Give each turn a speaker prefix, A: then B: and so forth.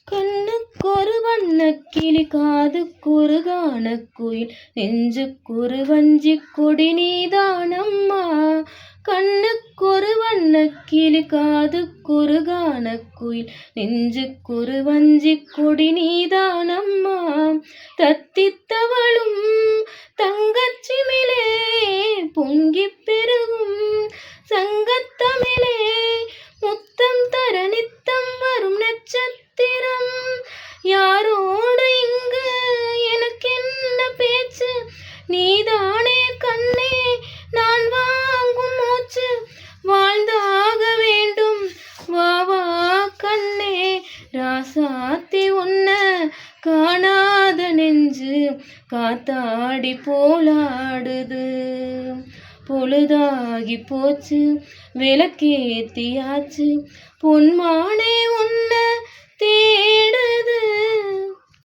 A: கண்ணுக்கொரு வண்ணக்கிளி காதுக்கொரு கானக்குயில் நெஞ்சுக்கொரு வஞ்சிக் கொடி நீதானம்மா. கண்ணுக்கொரு வண்ணக்கிளி காதுக்கொரு கானக்குயில் நெஞ்சுக்கொரு வஞ்சிக் கொடி நீதானம்மா. தத்தித்தவளும் தங்கச்சிமிழே பொங்கிப் பெருகும் சங்கத்தமிழே முத்தம் தர நித்தம் வரும் நட்சத்திரம். யாரோடு இங்கு எனக்கென்ன பேச்சு, நீதானே கண்ணே நான் வாங்கும் மூச்சு. வாழ்ந்தாக வேண்டும் வா வா கண்ணே, ராசாத்தி உன்ன காணாத நெஞ்சு காத்தாடி போலாடுது. பொழுதாகி போச்சு விளக்கேத்தியாச்சு, பொன்மானே உன்ன